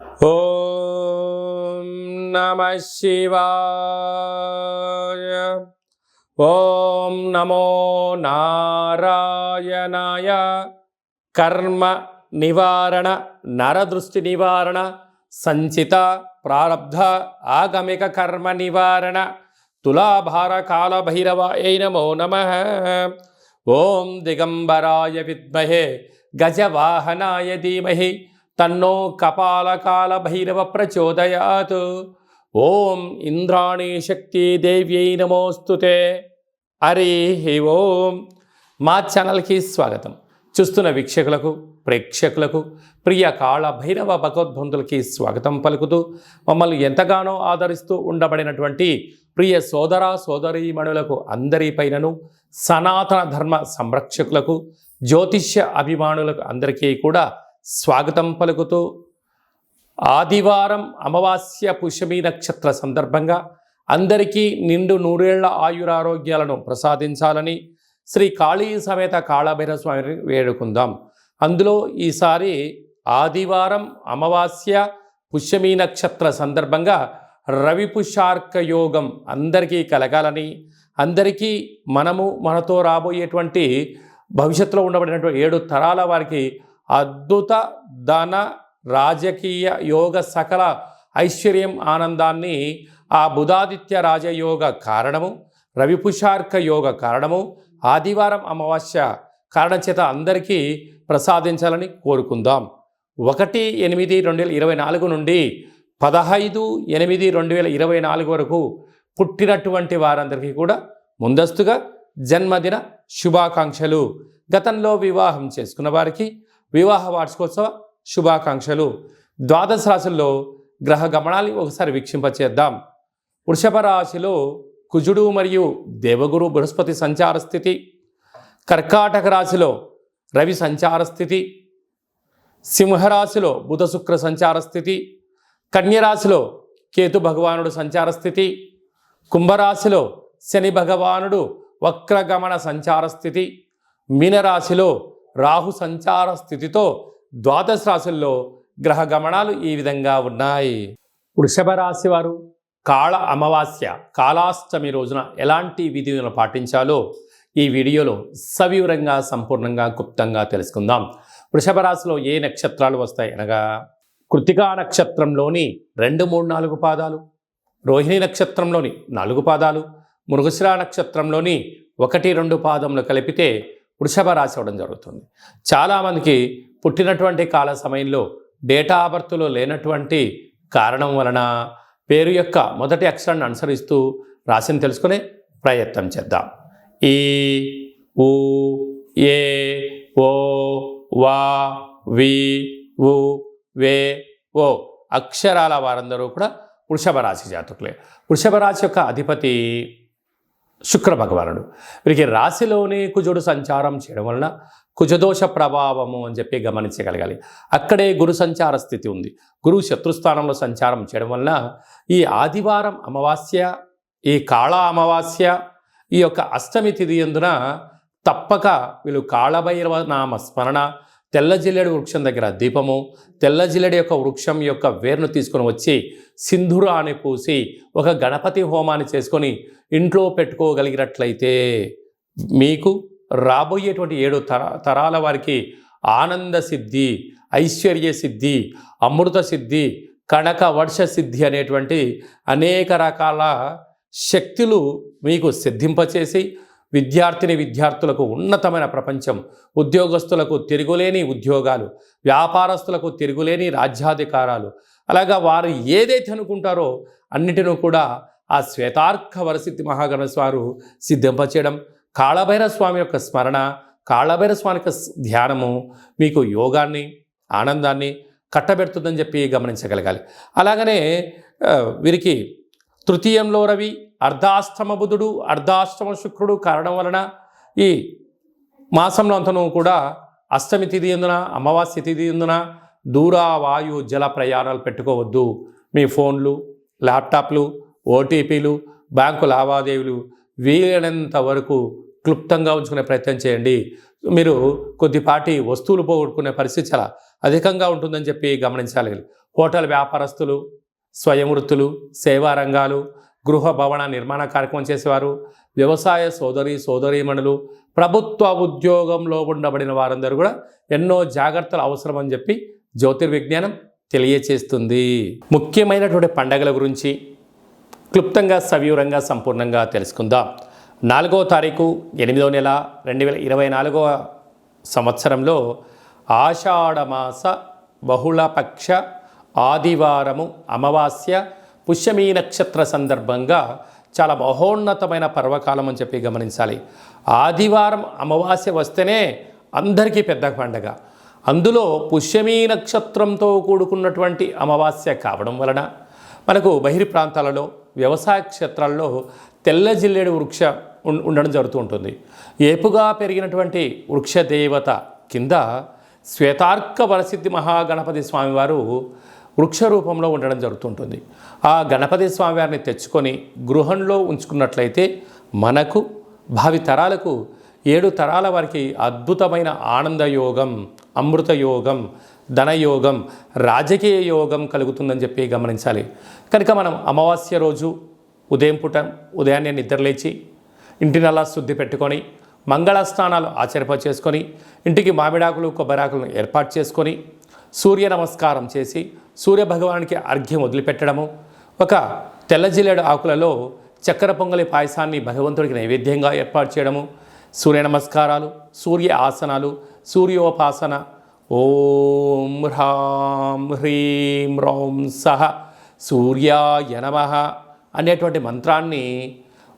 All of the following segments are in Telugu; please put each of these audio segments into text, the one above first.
ఓం నమః శివాయ. ఓం నమో నారాయణాయ. కర్మ నివారణ, నరదృష్టి నివారణ, సంచిత ప్రారబ్ధ ఆగమిక కర్మ నివారణ, తులాభార కాల భైరవాయ నమో నమః. ఓం దిగంబరాయ విద్మహే గజవాహనాయ ధీమహి తన్నో కపాలకాల భైరవ ప్రచోదయాత్. ఓం ఇంద్రాణీ శక్తి దేవ్యై నమోస్తుతే. హరి ఓం. మా ఛానల్కి స్వాగతం. చూస్తున్న వీక్షకులకు, ప్రేక్షకులకు, ప్రియ కాళ భైరవ భగవద్బంధులకి స్వాగతం పలుకుతూ, మమ్మల్ని ఎంతగానో ఆదరిస్తూ ఉండబడినటువంటి ప్రియ సోదర సోదరీమణులకు అందరిపైనను, సనాతన ధర్మ సంరక్షకులకు, జ్యోతిష్య అభిమానులకు అందరికీ కూడా స్వాగతం పలుకుతూ, ఆదివారం అమావాస్య పుష్యమి నక్షత్ర సందర్భంగా అందరికీ నిండు నూరేళ్ల ఆయురారోగ్యాలను ప్రసాదించాలని శ్రీ కాళీ సమేత కాళభైరవ స్వామిని వేడుకుందాం. అందులో ఈసారి ఆదివారం అమావాస్య పుష్యమి నక్షత్ర సందర్భంగా రవి పుష్యార్క యోగం అందరికీ కలగాలని, అందరికీ మనతో రాబోయేటువంటి భవిష్యత్తులో ఉండబడినటువంటి 7 తరాల వారికి అద్భుత ధన రాజకీయ యోగ సకల ఐశ్వర్యం ఆనందాన్ని ఆ బుధాదిత్య రాజయోగ కారణము, రవిపుషార్క యోగ కారణము, ఆదివారం అమావాస్య కారణం చేత అందరికీ ప్రసాదించాలని కోరుకుందాం. 1/8/2024 నుండి 15/8/2024 వరకు పుట్టినటువంటి వారందరికీ కూడా ముందస్తుగా జన్మదిన శుభాకాంక్షలు. గతంలో వివాహం చేసుకున్న వారికి వివాహ వార్షికోత్సవ శుభాకాంక్షలు. ద్వాదశ రాశుల్లో గ్రహ గమనాన్ని ఒకసారి వీక్షింపచేద్దాం. వృషభ రాశిలో కుజుడు మరియు దేవగురు బృహస్పతి సంచార స్థితి, కర్కాటక రాశిలో రవి సంచార స్థితి, సింహరాశిలో బుధ శుక్ర సంచార స్థితి, కన్యరాశిలో కేతు భగవానుడు సంచార స్థితి, కుంభరాశిలో శని భగవానుడు వక్రగమన సంచార స్థితి, మీనరాశిలో రాహు సంచార స్థితితో ద్వాదశ రాశుల్లో గ్రహ గమనాలు ఈ విధంగా ఉన్నాయి. వృషభ రాశి వారు కాళ అమావాస్య కాళాష్టమి రోజున ఎలాంటి విధులను పాటించాలో ఈ వీడియోలో సవివరంగా సంపూర్ణంగా క్లుప్తంగా తెలుసుకుందాం. వృషభ రాశిలో ఏ నక్షత్రాలు వస్తాయి అనగా కృత్తికా నక్షత్రంలోని 2, 3, 4 పాదాలు, రోహిణి నక్షత్రంలోని 4 పాదాలు, మృగశిర నక్షత్రంలోని 1, 2 పాదములు కలిపితే వృషభ రాశి అవ్వడం జరుగుతుంది. చాలామందికి పుట్టినటువంటి కాల సమయంలో డేటా ఆఫ్ బర్త్లో లేనటువంటి కారణం వలన పేరు యొక్క మొదటి అక్షరాన్ని అనుసరిస్తూ రాశిని తెలుసుకునే ప్రయత్నం చేద్దాం. ఈ, ఊ, ఏ, ఓ, వా, వి, ఉ, వే, ఓ అక్షరాల వారందరూ కూడా వృషభ రాశి జాతకులే. వృషభ రాశి యొక్క అధిపతి శుక్ర భగవానుడు. వీరికి రాశిలోనే కుజుడు సంచారం చేయడం వలన కుజదోష ప్రభావము అని చెప్పి గమనించగలగాలి. అక్కడే గురు సంచార స్థితి ఉంది. గురువు శత్రుస్థానంలో సంచారం చేయడం వలన ఈ ఆదివారం అమావాస్య, ఈ కాళ అమావాస్య, ఈ యొక్క అష్టమి తిథి యందున తప్పక వీళ్ళు కాళభైరవ నామ స్మరణ, తెల్ల జిల్లేడు వృక్షం దగ్గర దీపము, తెల్ల జిల్లేడు యొక్క వృక్షం యొక్క వేరును తీసుకొని వచ్చి సింధూరాన్ని పూసి ఒక గణపతి హోమాన్ని చేసుకొని ఇంట్లో పెట్టుకోగలిగినట్లయితే మీకు రాబోయేటువంటి 7 తరాల వారికి ఆనంద సిద్ధి, ఐశ్వర్య సిద్ధి, అమృత సిద్ధి, కనక వర్ష సిద్ధి అనేటువంటి అనేక రకాల శక్తులు మీకు సిద్ధింపచేసి విద్యార్థులకు ఉన్నతమైన ప్రపంచం, ఉద్యోగస్తులకు తిరుగులేని ఉద్యోగాలు, వ్యాపారస్తులకు తిరుగులేని రాజ్యాధికారాలు, అలాగా వారు ఏదైతే అనుకుంటారో అన్నిటినూ కూడా ఆ శ్వేతార్క వరసిద్ధి మహాగణేశ వారు సిద్ధింపచేయడం, కాళభైరవ స్వామి యొక్క స్మరణ, కాళభైరవ స్వామి యొక్క ధ్యానము మీకు యోగాన్ని, ఆనందాన్ని కట్టబెడుతుందని చెప్పి గమనించగలగాలి. అలాగనే వీరికి తృతీయంలో రవి, అర్ధాష్టమ బుధుడు, అర్ధాష్టమ శుక్రుడు కారణం వలన ఈ మాసంలో అంతను కూడా అష్టమి తిథి ఎందున, అమావాస్య తిథి ఎందున దూర వాయు జల ప్రయాణాలు పెట్టుకోవద్దు. మీ ఫోన్లు, ల్యాప్టాప్లు, ఓటీపీలు, బ్యాంకు లావాదేవీలు వీలైనంత వరకు క్లుప్తంగా ఉంచుకునే ప్రయత్నం చేయండి. మీరు కొద్దిపాటి వస్తువులు పోగొట్టుకునే పరిస్థితి చాలా అధికంగా ఉంటుందని చెప్పి గమనించాలి. హోటల్ వ్యాపారస్తులు, స్వయం వృత్తులు, సేవా రంగాలు, గృహ భవన నిర్మాణ కార్యక్రమం చేసేవారు, వ్యవసాయ సోదరీమణులు, ప్రభుత్వ ఉద్యోగంలో ఉండబడిన వారందరూ కూడా ఎన్నో జాగ్రత్తలు అవసరమని చెప్పి జ్యోతిర్విజ్ఞానం తెలియచేస్తుంది. ముఖ్యమైనటువంటి పండగల గురించి క్లుప్తంగా సవివరంగా సంపూర్ణంగా తెలుసుకుందాం. 4వ తారీఖు 8వ నెల 2024 సంవత్సరంలో ఆషాఢమాస బహుళపక్ష ఆదివారము అమావాస్య పుష్యమీ నక్షత్ర సందర్భంగా చాలా మహోన్నతమైన పర్వకాలం అని చెప్పి గమనించాలి. ఆదివారం అమావాస్య వస్తేనే అందరికీ పెద్ద పండగ. అందులో పుష్యమీ నక్షత్రంతో కూడుకున్నటువంటి అమావాస్య కావడం వలన మనకు బహిరి ప్రాంతాలలో వ్యవసాయ క్షేత్రాల్లో తెల్ల జిల్లేడు వృక్ష ఉండడం జరుగుతూ ఉంటుంది. ఏపుగా పెరిగినటువంటి వృక్ష దేవత కింద శ్వేతార్క వరసిద్ధి మహాగణపతి స్వామివారు వృక్ష రూపంలో ఉండడం జరుగుతుంటుంది. ఆ గణపతి స్వామివారిని తెచ్చుకొని గృహంలో ఉంచుకున్నట్లయితే మనకు భావి తరాలకు 7 తరాల వారికి అద్భుతమైన ఆనందయోగం, అమృతయోగం, ధనయోగం, రాజకీయ యోగం కలుగుతుందని చెప్పి గమనించాలి. కనుక మనం అమావాస్య రోజు ఉదయాన్నే నిద్రలేచి ఇంటినల్లా శుద్ధి పెట్టుకొని మంగళ స్నానాలు చేసుకొని ఇంటికి మామిడాకులు కొబ్బరాకులను ఏర్పాటు చేసుకొని సూర్య నమస్కారం చేసి సూర్య భగవానికి అర్ఘ్యం వదిలిపెట్టడము, ఒక తెల్ల జిల్లేడు ఆకులలో చక్కెర పొంగలి పాయసాన్ని భగవంతుడికి నైవేద్యంగా ఏర్పాటు చేయడము, సూర్య నమస్కారాలు, సూర్య ఆసనాలు, సూర్యోపాసన, ఓం హ్రాం హ్రీం రౌం సహ సూర్యాయ నమః అనేటువంటి మంత్రాన్ని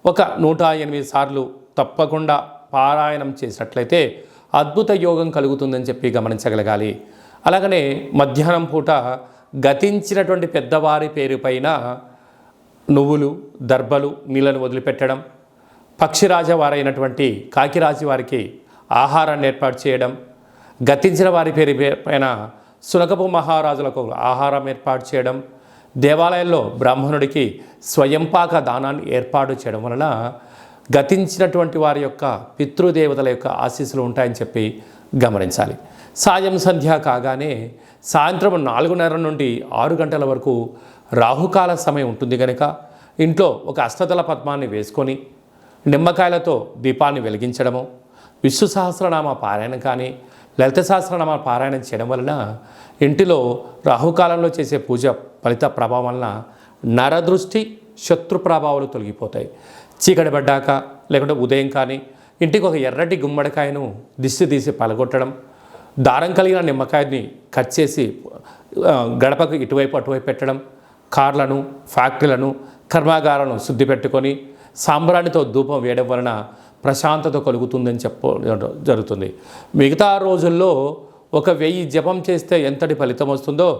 ఒక 108 సార్లు తప్పకుండా పారాయణం చేసినట్లయితే అద్భుత యోగం కలుగుతుందని చెప్పి గమనించగలగాలి. అలాగనే మధ్యాహ్నం పూట గతించినటువంటి పెద్దవారి పేరు పైన నువ్వులు, దర్భలు, నీళ్ళను వదిలిపెట్టడం, పక్షిరాజ వారైనటువంటి కాకిరాజు వారికి ఆహారాన్ని ఏర్పాటు చేయడం, గతించిన వారి పేరు పైన సునకపు మహారాజులకు ఆహారం ఏర్పాటు చేయడం, దేవాలయంలో బ్రాహ్మణుడికి స్వయంపాక దానాన్ని ఏర్పాటు చేయడం వలన గతించినటువంటి వారి యొక్క పితృదేవతల యొక్క ఆశీస్సులు ఉంటాయని చెప్పి గమనించాలి. సాయం సంధ్య కాగానే సాయంత్రం 4:30 నుండి 6 గంటల వరకు రాహుకాల సమయం ఉంటుంది కనుక ఇంట్లో ఒక అష్టదళ పద్మాన్ని వేసుకొని నిమ్మకాయలతో దీపాన్ని వెలిగించడము, విష్ణు సహస్రనామ పారాయణం కానీ లలిత సహస్రనామ పారాయణం చేయడం వలన ఇంటిలో రాహుకాలంలో చేసే పూజ ఫలిత ప్రభావం వలన నరదృష్టి, శత్రు ప్రభావాలు తొలగిపోతాయి. చీకటి పడ్డాక లేకుంటే ఉదయం కానీ ఇంటికి ఒక ఎర్రటి గుమ్మడికాయను దిష్టి తీసి పలగొట్టడం, దారం కలిగిన నిమ్మకాయని కట్ చేసి గడపకు ఇటువైపు అటువైపు పెట్టడం, కార్లను, ఫ్యాక్టరీలను, కర్మాగారాలను శుద్ధి పెట్టుకొని సాంబ్రాణితో ధూపం వేయడం వలన ప్రశాంతత కలుగుతుందని జరుగుతుంది. మిగతా రోజుల్లో 1000 జపం చేస్తే ఎంతటి ఫలితం వస్తుందో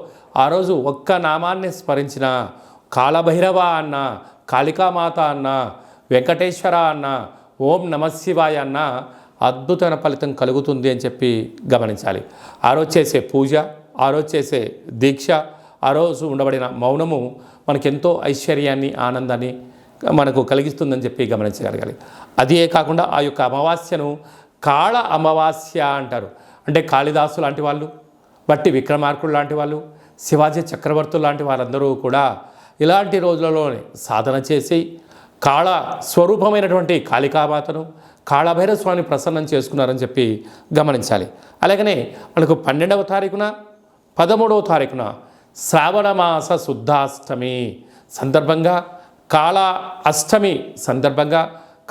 ఆ రోజు ఒక్క నామాన్ని స్మరించిన కాలభైరవ అన్న, కాళికామాత అన్న, వెంకటేశ్వర అన్న, ఓం నమశివాయ అన్న అద్భుతమైన ఫలితం కలుగుతుంది అని చెప్పి గమనించాలి. ఆ రోజు చేసే పూజ, ఆ రోజు చేసే దీక్ష, ఆ రోజు ఉండబడిన మౌనము మనకెంతో ఐశ్వర్యాన్ని, ఆనందాన్ని మనకు కలిగిస్తుందని చెప్పి గమనించగలగాలి. అదే కాకుండా ఆ యొక్క అమావాస్యను కాళ అమావాస్య అంటారు. అంటే కాళిదాసు లాంటి వాళ్ళు, బట్టి విక్రమార్కుడు లాంటి వాళ్ళు, శివాజీ చక్రవర్తులు లాంటి వాళ్ళందరూ కూడా ఇలాంటి రోజులలోనే సాధన చేసి కాళ స్వరూపమైనటువంటి కాళికామాతను, కాళభైరవ స్వామిని ప్రసన్నం చేసుకున్నారని చెప్పి గమనించాలి. అలాగనే మనకు 12వ తారీఖున 13వ తారీఖున శ్రావణమాస శుద్ధాష్టమి సందర్భంగా, కాళ అష్టమి సందర్భంగా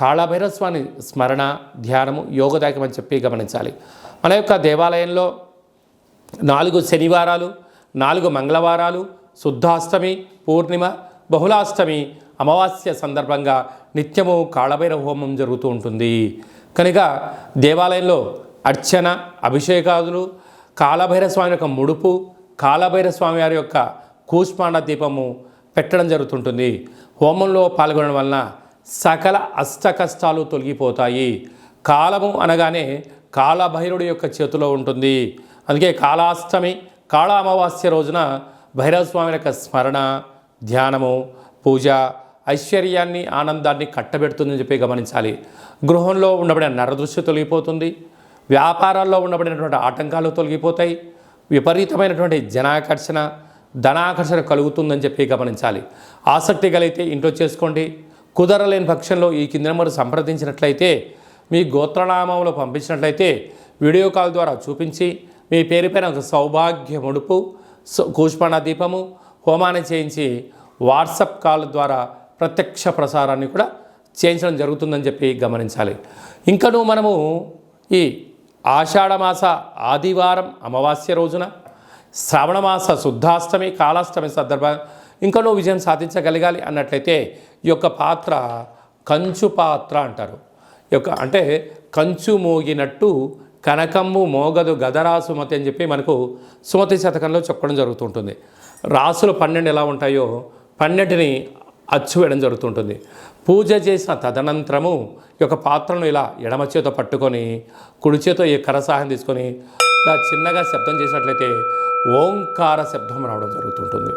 కాళభైరవ స్వామి స్మరణ, ధ్యానము యోగదాయకం అని చెప్పి గమనించాలి. మన యొక్క దేవాలయంలో 4 శనివారాలు, 4 మంగళవారాలు, శుద్ధాష్టమి, పూర్ణిమ, బహుళాష్టమి, అమావాస్య సందర్భంగా నిత్యము కాళభైరవ హోమం జరుగుతూ ఉంటుంది. కనుక దేవాలయంలో అర్చన, అభిషేకాదులు, కాళభైరవ స్వామి యొక్క ముడుపు, కాళభైరవ స్వామి వారి యొక్క కూష్మాండ దీపము పెట్టడం జరుగుతుంటుంది. హోమంలో పాల్గొనడం వలన సకల అష్ట కష్టాలు తొలగిపోతాయి. కాలము అనగానే కాళభైరుడి యొక్క చేతిలో ఉంటుంది. అందుకే కాళాష్టమి, కాళ అమావాస్య రోజున భైరవ స్వామి యొక్క స్మరణ, ధ్యానము, పూజ ఐశ్వర్యాన్ని, ఆనందాన్ని కట్టబెడుతుందని చెప్పి గమనించాలి. గృహంలో ఉండబడిన నరదృష్టి తొలగిపోతుంది. వ్యాపారాల్లో ఉండబడినటువంటి ఆటంకాలు తొలగిపోతాయి. విపరీతమైనటువంటి జనాకర్షణ ధనాకర్షణ కలుగుతుందని చెప్పి గమనించాలి. ఆసక్తి కలిగితే ఇంట్లో చేసుకోండి. కుదరలేని పక్షంలో ఈ కింద నెంబర్ సంప్రదించినట్లయితే, మీ గోత్రనామంలో పంపించినట్లయితే వీడియో కాల్ ద్వారా చూపించి మీ పేరుపైన ఒక సౌభాగ్య ముడుపు, కూష్మాండ దీపము, హోమాన్ని చేయించి వాట్సాప్ కాల్ ద్వారా ప్రత్యక్ష ప్రసారాన్ని కూడా చేయించడం జరుగుతుందని చెప్పి గమనించాలి. ఇంకనూ మనము ఈ ఆషాఢమాస ఆదివారం అమావాస్య రోజున, శ్రావణమాస శుద్ధాష్టమి కాళాష్టమి సందర్భంగా ఇంకనూ విజయం సాధించగలగాలి అన్నట్లయితే ఈ యొక్క పాత్ర కంచు పాత్ర అంటారు. అంటే కంచు మోగినట్టు కనకమ్ము మోగదు గదరా సుమతి అని చెప్పి మనకు సుమతి శతకంలో చెప్పడం జరుగుతుంటుంది. రాసులు 12 ఎలా ఉంటాయో 12ని అచ్చు వేయడం జరుగుతుంటుంది. పూజ చేసిన తదనంతరము ఈ యొక్క పాత్రను ఇలా ఎడమ చేతో పట్టుకొని కుడి చేతో ఈ కర సహాయం తీసుకొని ఇలా చిన్నగా శబ్దం చేసినట్లయితే ఓంకార శబ్దం రావడం జరుగుతుంటుంది.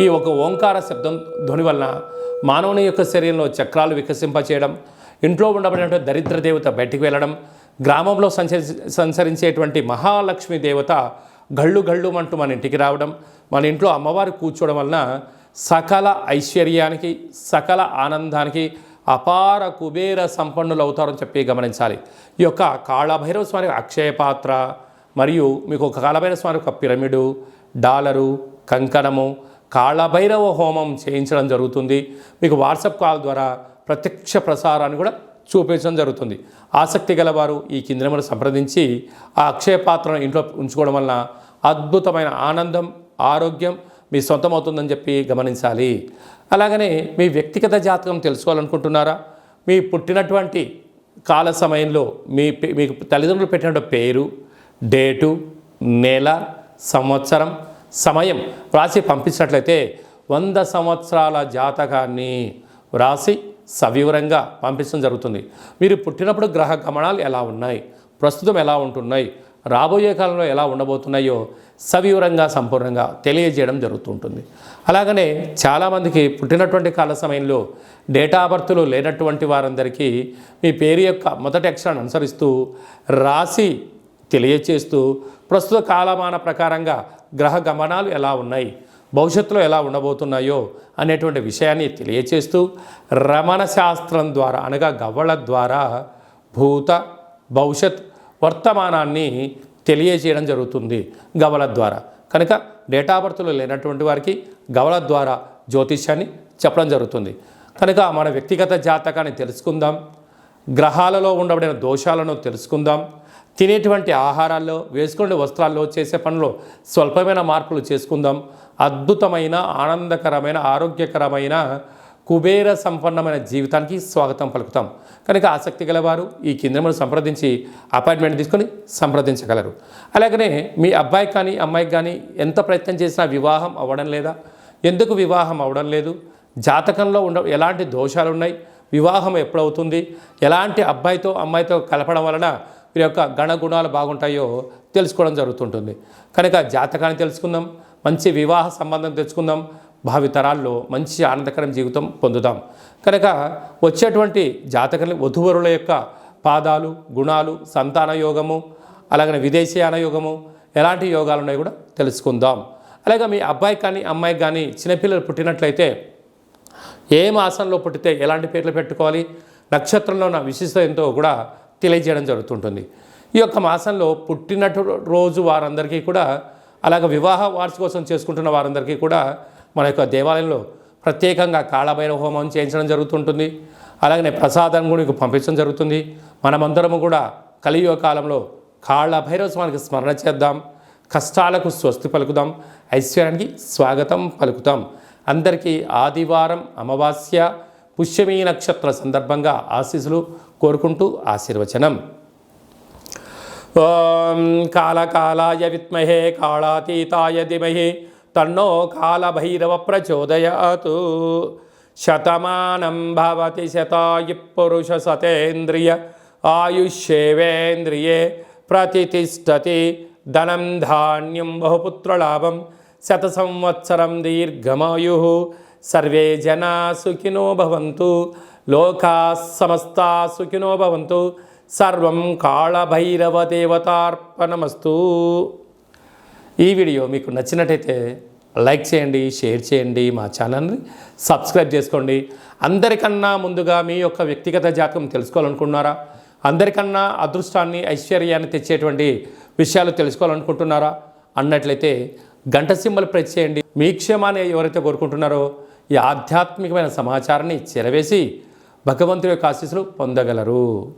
ఈ ఒక ఓంకార శబ్దం ధ్వని వలన మానవుని యొక్క శరీరంలో చక్రాలు వికసింపచేయడం, ఇంట్లో ఉండబడినటువంటి దరిద్ర దేవత బయటికి వెళ్ళడం, గ్రామంలో సంచరించేటువంటి మహాలక్ష్మి దేవత గళ్ళు గళ్ళు అంటూ మన ఇంటికి రావడం, మన ఇంట్లో అమ్మవారు కూర్చోవడం వలన సకల ఐశ్వర్యానికి సకల ఆనందానికి అపార కుబేర సంపన్నులు అవుతారని చెప్పి గమనించాలి. ఈ యొక్క కాళభైరవ స్వామి అక్షయ పాత్ర మరియు మీకు ఒక కాళభైరవ స్వామి ఒక పిరమిడు, డాలరు, కంకణము, కాళభైరవ హోమం చేయించడం జరుగుతుంది. మీకు వాట్సాప్ కాల్ ద్వారా ప్రత్యక్ష ప్రసారాన్ని కూడా చూపించడం జరుగుతుంది. ఆసక్తి గలవారు ఈ కింద నెంబర్ సంప్రదించి ఆ అక్షయ పాత్రను ఇంట్లో ఉంచుకోవడం వలన అద్భుతమైన ఆనందం, ఆరోగ్యం మీ సొంతం అవుతుందని చెప్పి గమనించాలి. అలాగనే మీ వ్యక్తిగత జాతకం తెలుసుకోవాలనుకుంటున్నారా? మీ పుట్టినటువంటి కాల సమయంలో మీకు తల్లిదండ్రులు పెట్టినటువంటి పేరు, డేటు, నెల, సంవత్సరం, సమయం వ్రాసి పంపించినట్లయితే 100 సంవత్సరాల జాతకాన్ని వ్రాసి సవివరంగా పంపించడం జరుగుతుంది. మీరు పుట్టినప్పుడు గ్రహ గమనాలు ఎలా ఉన్నాయి, ప్రస్తుతం ఎలా ఉంటున్నాయి, రాబోయే కాలంలో ఎలా ఉండబోతున్నాయో సవివరంగా సంపూర్ణంగా తెలియజేయడం జరుగుతుంటుంది. అలాగనే చాలామందికి పుట్టినటువంటి కాల సమయంలో డేటా బర్త్లు లేనటువంటి వారందరికీ మీ పేరు యొక్క మొదటి అక్షరాన్ని అనుసరిస్తూ రాసి తెలియచేస్తూ ప్రస్తుత కాలమాన ప్రకారంగా గ్రహ గమనాలు ఎలా ఉన్నాయి, భవిష్యత్తులో ఎలా ఉండబోతున్నాయో అనేటువంటి విషయాన్ని తెలియచేస్తూ రమణ శాస్త్రం ద్వారా అనగా గవ్వల ద్వారా భూత భవిష్యత్ వర్తమానాన్ని తెలియజేయడం జరుగుతుంది గవ్వల ద్వారా. కనుక డేటా బర్త్లు లేనటువంటి వారికి గవ్వల ద్వారా జ్యోతిష్యాన్ని చెప్పడం జరుగుతుంది. కనుక మన వ్యక్తిగత జాతకాన్ని తెలుసుకుందాం, గ్రహాలలో ఉండబడిన దోషాలను తెలుసుకుందాం, తినేటువంటి ఆహారాల్లో, వేసుకునే వస్త్రాల్లో, చేసే పనుల్లో స్వల్పమైన మార్పులు చేసుకుందాం. అద్భుతమైన ఆనందకరమైన ఆరోగ్యకరమైన కుబేర సంపన్నమైన జీవితానికి స్వాగతం పలుకుతాం. కనుక ఆసక్తి గలవారు ఈ కింద సంప్రదించి అపాయింట్మెంట్ తీసుకొని సంప్రదించగలరు. అలాగనే మీ అబ్బాయికి కానీ అమ్మాయికి కానీ ఎంత ప్రయత్నం చేసినా వివాహం అవ్వడం లేదా? ఎందుకు వివాహం అవ్వడం లేదు? జాతకంలో ఎలాంటి దోషాలు ఉన్నాయి, వివాహం ఎప్పుడవుతుంది, ఎలాంటి అబ్బాయితో అమ్మాయితో కలపడం వలన వీరి యొక్క గణగుణాలు బాగుంటాయో తెలుసుకోవడం జరుగుతుంటుంది. కనుక జాతకాన్ని తెలుసుకుందాం, మంచి వివాహ సంబంధం తెచ్చుకుందాం, భావితరాల్లో మంచి ఆనందకరం జీవితం పొందుదాం. కనుక వచ్చేటువంటి జాతకాన్ని వధూవరుల యొక్క పాదాలు, గుణాలు, సంతాన యోగము, అలాగనే విదేశీయాన యోగము, ఎలాంటి యోగాలు ఉన్నాయో కూడా తెలుసుకుందాం. అలాగే మీ అబ్బాయికి కానీ అమ్మాయికి కానీ చిన్నపిల్లలు పుట్టినట్లయితే ఏ మాసంలో పుట్టితే ఎలాంటి పేర్లు పెట్టుకోవాలి, నక్షత్రంలో ఉన్న విశిష్టత ఎంతో కూడా తెలియజేయడం జరుగుతుంటుంది. ఈ యొక్క మాసంలో పుట్టినట్టు రోజు వారందరికీ కూడా, అలాగే వివాహ వార్షికోత్సవం చేసుకుంటున్న వారందరికీ కూడా మన యొక్క దేవాలయంలో ప్రత్యేకంగా కాళభైరవ హోమం చేయించడం జరుగుతుంటుంది. అలాగనే ప్రసాదం కూడా మీకు పంపించడం జరుగుతుంది. మనమందరము కూడా కలియుగ కాలంలో కాళభైరవ స్వామికి స్మరణ చేద్దాం, కష్టాలకు స్వస్తి పలుకుదాం, ఐశ్వర్యానికి స్వాగతం పలుకుతాం. అందరికీ ఆదివారం అమావాస్య పుష్యమీ నక్షత్ర సందర్భంగా ఆశీస్సులు కోరుకుంటూ ఆశీర్వచనం. ఓం కాళకాలాయ విద్మహే కాళాతీతాయ ధీమహి తన్నో కాళభైరవ ప్రచోదయాత్. శతమానం భవతి శతాయు పురుష సతేంద్రియ ఆయుష్యేవేంద్రియే ప్రతిష్టతి. ధనం ధాన్యం బహుపుత్రలాభం శత సంవత్సరం దీర్ఘమాయు సర్వే జనా సుఖినో భవంతు, లోకా సమస్తా సుఖినో భవంతు. సర్వం కాళభైరవ దేవతార్పణమస్తు. ఈ వీడియో మీకు నచ్చినట్టయితే లైక్ చేయండి, షేర్ చేయండి, మా ఛానల్ని సబ్స్క్రైబ్ చేసుకోండి. అందరికన్నా ముందుగా మీ యొక్క వ్యక్తిగత జాతకం తెలుసుకోవాలనుకుంటున్నారా? అందరికన్నా అదృష్టాన్ని, ఐశ్వర్యాన్ని తెచ్చేటువంటి విషయాలు తెలుసుకోవాలనుకుంటున్నారా అన్నట్లయితే గంట సింబల్ ప్రెస్ చేయండి. మీ క్షేమాన్ని ఎవరైతే కోరుకుంటున్నారో ఈ ఆధ్యాత్మికమైన సమాచారాన్ని చేరవేసి భగవంతుడి యొక్క ఆశీస్సులు పొందగలరు.